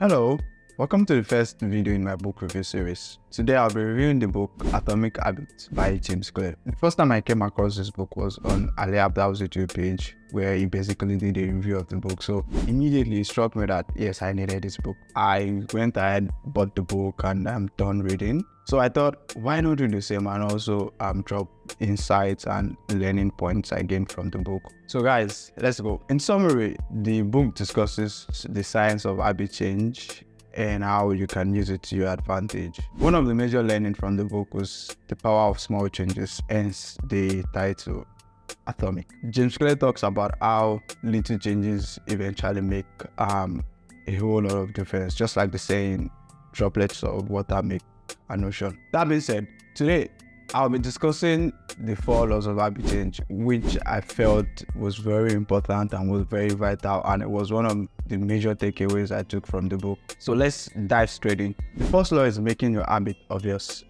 Hello, welcome to the first video in my book review series. Today I'll be reviewing the book Atomic Habits by James Clear. The first time I came across this book was on Ali Abdaal's YouTube page, where he basically did a review of the book. So immediately it struck me that yes, I needed this book. I went ahead, bought the book, and I'm done reading. So I thought, why not do the same and also drop insights and learning points I gained from the book. So guys, let's go. In summary, the book discusses the science of habit change and how you can use it to your advantage. One of the major learning from the book was the power of small changes, hence the title Atomic. James Clear talks about how little changes eventually make a whole lot of difference, just like the saying, droplets of water make an ocean. That being said, today I'll be discussing the 4 laws of habit change, which I felt was very important and was very vital, and it was one of the major takeaways I took from the book. So let's dive straight in. The first law is making your habit obvious.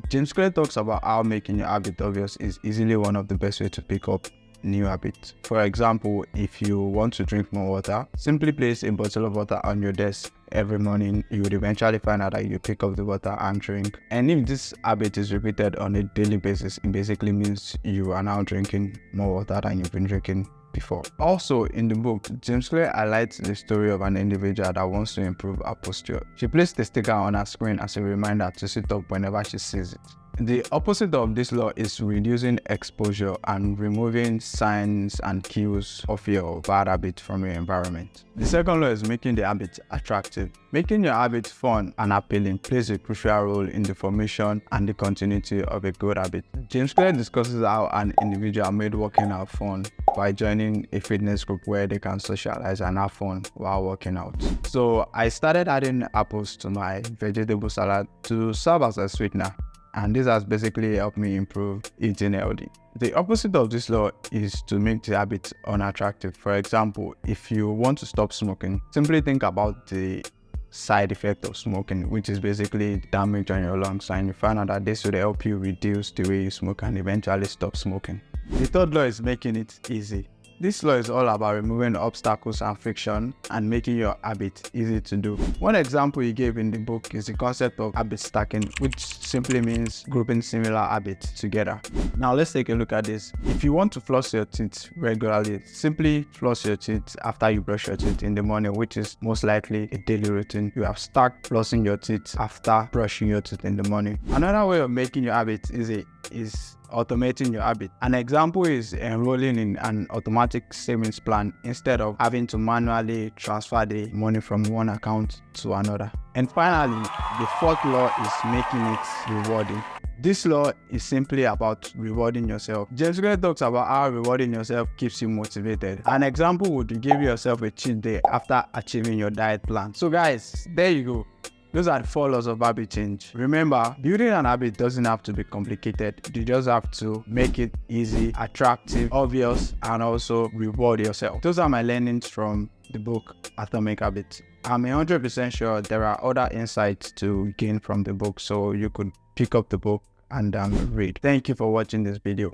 James Clear talks about how making your habit obvious is easily one of the best ways to pick up new habits. For example, if you want to drink more water, simply place a bottle of water on your desk every morning. You would eventually find out that you pick up the water and drink. And if this habit is repeated on a daily basis, it basically means you are now drinking more water than you've been drinking before. Also in the book, James Clear highlights the story of an individual that wants to improve her posture. She placed the sticker on her screen as a reminder to sit up whenever she sees it. The opposite of this law is reducing exposure and removing signs and cues of your bad habit from your environment. The second law is making the habit attractive. Making your habit fun and appealing plays a crucial role in the formation and the continuity of a good habit. James Clear discusses how an individual made working out fun by joining a fitness group where they can socialize and have fun while working out. So I started adding apples to my vegetable salad to serve as a sweetener, and this has basically helped me improve eating healthy. The opposite of this law is to make the habit unattractive. For example, if you want to stop smoking, simply think about the side effect of smoking, which is basically damage on your lungs, and you find out that this would help you reduce the way you smoke and eventually stop smoking. The third law is making it easy. This law is all about removing obstacles and friction and making your habit easy to do. One example he gave in the book is the concept of habit stacking, which simply means grouping similar habits together. Now let's take a look at this. If you want to floss your teeth regularly, simply floss your teeth after you brush your teeth in the morning, which is most likely a daily routine. You have stacked flossing your teeth after brushing your teeth in the morning. Another way of making your habit easy is automating your habit. An example is enrolling in an automatic savings plan instead of having to manually transfer the money from one account to another. And finally, the fourth law is making it rewarding. This law is simply about rewarding yourself. James Clear talks about how rewarding yourself keeps you motivated. An example would give yourself a cheat day after achieving your diet plan. So guys, there you go. Those are the 4 laws of habit change. Remember, building an habit doesn't have to be complicated. You just have to make it easy, attractive, obvious, and also reward yourself. Those are my learnings from the book Atomic Habits. I'm 100% sure there are other insights to gain from the book, so you could pick up the book and read. Thank you for watching this video.